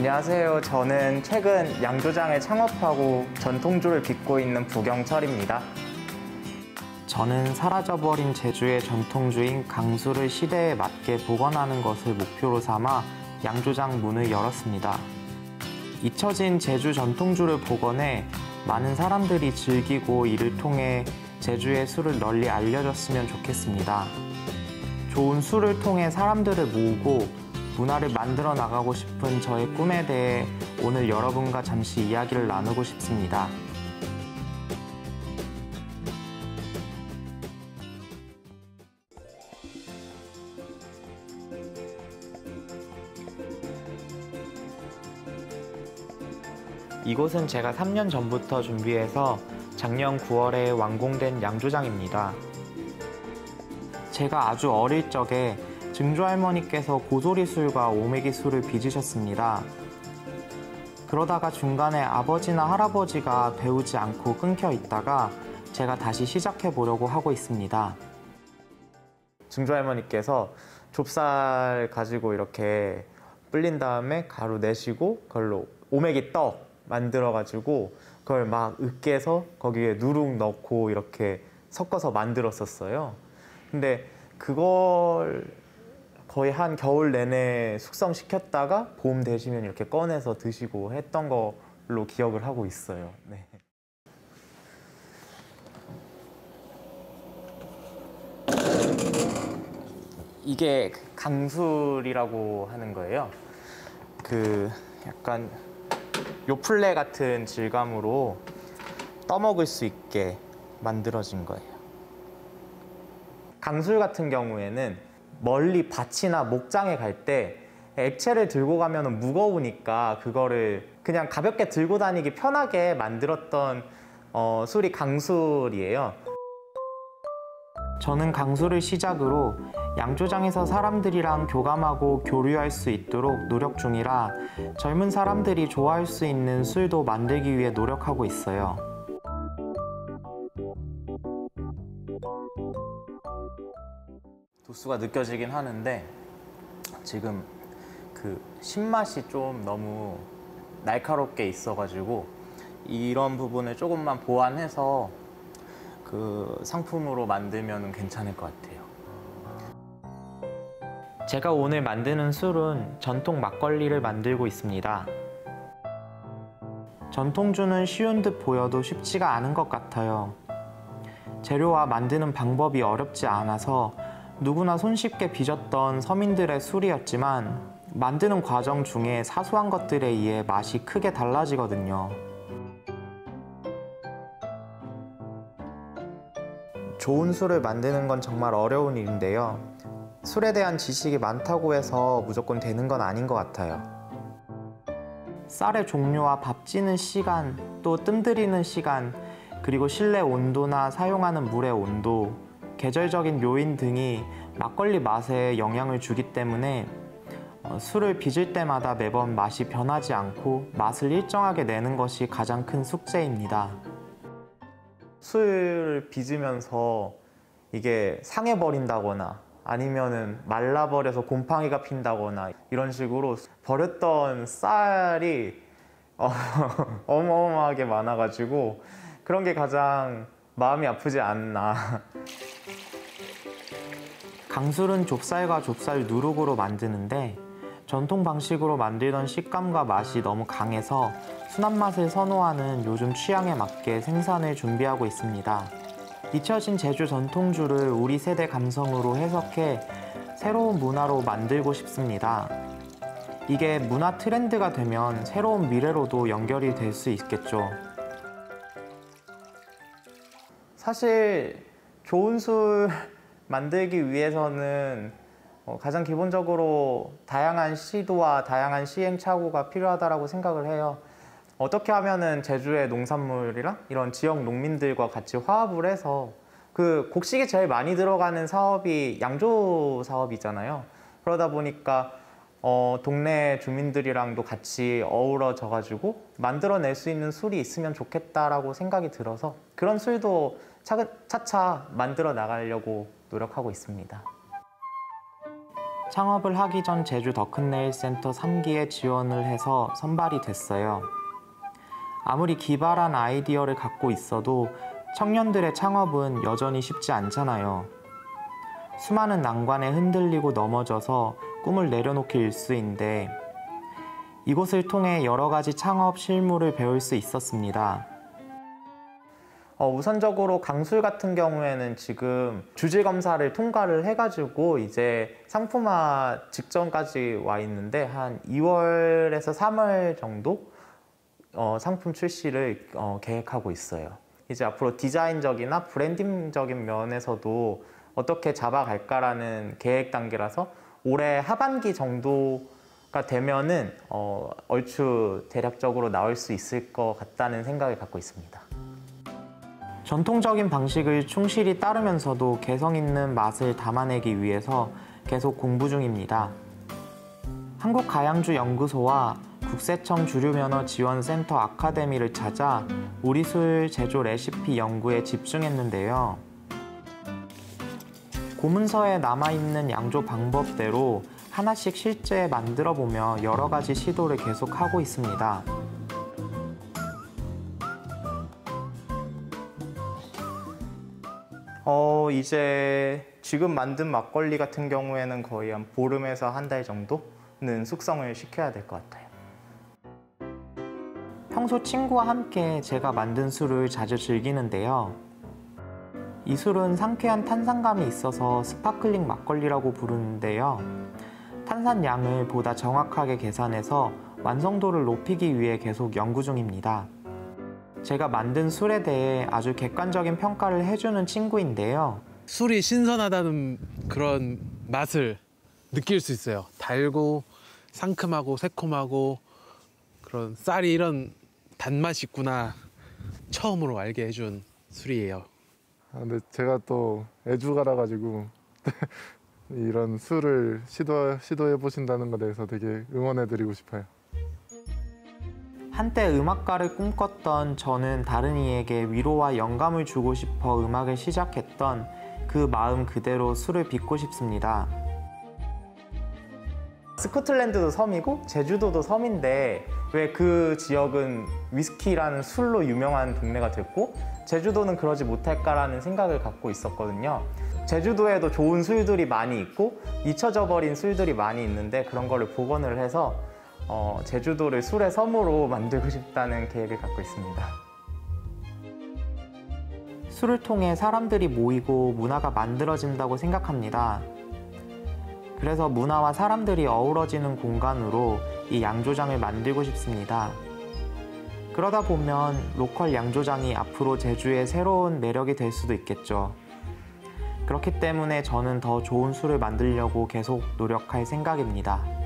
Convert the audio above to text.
안녕하세요. 저는 최근 양조장을 창업하고 전통주를 빚고 있는 부경철입니다. 저는 사라져버린 제주의 전통주인 강수를 시대에 맞게 복원하는 것을 목표로 삼아 양조장 문을 열었습니다. 잊혀진 제주 전통주를 복원해 많은 사람들이 즐기고 이를 통해 제주의 술을 널리 알려졌으면 좋겠습니다. 좋은 술을 통해 사람들을 모으고 문화를 만들어 나가고 싶은 저의 꿈에 대해 오늘 여러분과 잠시 이야기를 나누고 싶습니다. 이곳은 제가 3년 전부터 준비해서 작년 9월에 완공된 양조장입니다. 제가 아주 어릴 적에 증조할머니께서 고소리술과 오메기술을 빚으셨습니다. 그러다가 중간에 아버지나 할아버지가 배우지 않고 끊겨 있다가 제가 다시 시작해 보려고 하고 있습니다. 증조할머니께서 좁쌀 가지고 이렇게 불린 다음에 가루 내시고 그걸로 오메기 떡 만들어 가지고 그걸 막 으깨서 거기에 누룩 넣고 이렇게 섞어서 만들었었어요. 근데 그걸 거의 한 겨울 내내 숙성시켰다가 봄 되시면 이렇게 꺼내서 드시고 했던 걸로 기억을 하고 있어요. 네. 이게 강술이라고 하는 거예요. 약간 요플레 같은 질감으로 떠먹을 수 있게 만들어진 거예요. 강술 같은 경우에는 멀리 밭이나 목장에 갈 때 액체를 들고 가면 무거우니까 그거를 그냥 가볍게 들고 다니기 편하게 만들었던 술이 강술이에요. 저는 강술을 시작으로 양조장에서 사람들이랑 교감하고 교류할 수 있도록 노력 중이라 젊은 사람들이 좋아할 수 있는 술도 만들기 위해 노력하고 있어요. 도수가 느껴지긴 하는데 지금 그 신맛이 좀 너무 날카롭게 있어가지고 이런 부분을 조금만 보완해서 그 상품으로 만들면 괜찮을 것 같아요. 제가 오늘 만드는 술은 전통 막걸리를 만들고 있습니다. 전통주는 쉬운 듯 보여도 쉽지가 않은 것 같아요. 재료와 만드는 방법이 어렵지 않아서 누구나 손쉽게 빚었던 서민들의 술이었지만 만드는 과정 중에 사소한 것들에 의해 맛이 크게 달라지거든요. 좋은 술을 만드는 건 정말 어려운 일인데요. 술에 대한 지식이 많다고 해서 무조건 되는 건 아닌 것 같아요. 쌀의 종류와 밥 지는 시간, 또 뜸들이는 시간, 그리고 실내 온도나 사용하는 물의 온도, 계절적인 요인 등이 막걸리 맛에 영향을 주기 때문에 술을 빚을 때마다 매번 맛이 변하지 않고 맛을 일정하게 내는 것이 가장 큰 숙제입니다. 술을 빚으면서 이게 상해버린다거나 아니면은 말라버려서 곰팡이가 핀다거나 이런 식으로 버렸던 쌀이 어마어마하게 많아가지고 그런 게 가장 마음이 아프지 않나. 강술은 좁쌀과 좁쌀 누룩으로 만드는데 전통 방식으로 만들던 식감과 맛이 너무 강해서 순한 맛을 선호하는 요즘 취향에 맞게 생산을 준비하고 있습니다. 잊혀진 제주 전통주를 우리 세대 감성으로 해석해 새로운 문화로 만들고 싶습니다. 이게 문화 트렌드가 되면 새로운 미래로도 연결이 될 수 있겠죠. 사실 좋은 술 만들기 위해서는 가장 기본적으로 다양한 시도와 다양한 시행착오가 필요하다고 생각을 해요. 어떻게 하면은 제주의 농산물이랑 이런 지역 농민들과 같이 화합을 해서 그 곡식이 제일 많이 들어가는 사업이 양조 사업이잖아요. 그러다 보니까 동네 주민들이랑도 같이 어우러져 가지고 만들어낼 수 있는 술이 있으면 좋겠다라고 생각이 들어서 그런 술도 차차 만들어 나가려고 노력하고 있습니다. 창업을 하기 전 제주 더큰네일센터 3기에 지원을 해서 선발이 됐어요. 아무리 기발한 아이디어를 갖고 있어도 청년들의 창업은 여전히 쉽지 않잖아요. 수많은 난관에 흔들리고 넘어져서 꿈을 내려놓기 일쑤인데 이곳을 통해 여러 가지 창업 실무를 배울 수 있었습니다. 우선적으로 강술 같은 경우에는 지금 주지 검사를 통과를 해가지고 이제 상품화 직전까지 와 있는데 한 2월에서 3월 정도 상품 출시를 계획하고 있어요. 이제 앞으로 디자인적이나 브랜딩적인 면에서도 어떻게 잡아갈까라는 계획 단계라서 올해 하반기 정도가 되면은 얼추 대략적으로 나올 수 있을 것 같다는 생각을 갖고 있습니다. 전통적인 방식을 충실히 따르면서도 개성 있는 맛을 담아내기 위해서 계속 공부 중입니다. 한국가양주연구소와 국세청 주류면허지원센터 아카데미를 찾아 우리술 제조 레시피 연구에 집중했는데요. 고문서에 남아있는 양조 방법대로 하나씩 실제 만들어보며 여러 가지 시도를 계속하고 있습니다. 이제 지금 만든 막걸리 같은 경우에는 거의 한 보름에서 한 달 정도는 숙성을 시켜야 될 것 같아요. 평소 친구와 함께 제가 만든 술을 자주 즐기는데요. 이 술은 상쾌한 탄산감이 있어서 스파클링 막걸리라고 부르는데요. 탄산량을 보다 정확하게 계산해서 완성도를 높이기 위해 계속 연구 중입니다. 제가 만든 술에 대해 아주 객관적인 평가를 해주는 친구인데요. 술이 신선하다는 그런 맛을 느낄 수 있어요. 달고 상큼하고 새콤하고 그런 쌀이 이런 단맛이 있구나 처음으로 알게 해준 술이에요. 근데 제가 또 애주가라 가지고 이런 술을 시도해 보신다는 것에 대해서 되게 응원해 드리고 싶어요. 한때 음악가를 꿈꿨던 저는 다른 이에게 위로와 영감을 주고 싶어 음악을 시작했던 그 마음 그대로 술을 빚고 싶습니다. 스코틀랜드도 섬이고 제주도도 섬인데 왜 그 지역은 위스키라는 술로 유명한 동네가 됐고 제주도는 그러지 못할까라는 생각을 갖고 있었거든요. 제주도에도 좋은 술들이 많이 있고 잊혀져 버린 술들이 많이 있는데 그런 거를 복원을 해서 제주도를 술의 섬으로 만들고 싶다는 계획을 갖고 있습니다. 술을 통해 사람들이 모이고 문화가 만들어진다고 생각합니다. 그래서 문화와 사람들이 어우러지는 공간으로 이 양조장을 만들고 싶습니다. 그러다 보면 로컬 양조장이 앞으로 제주의 새로운 매력이 될 수도 있겠죠. 그렇기 때문에 저는 더 좋은 술을 만들려고 계속 노력할 생각입니다.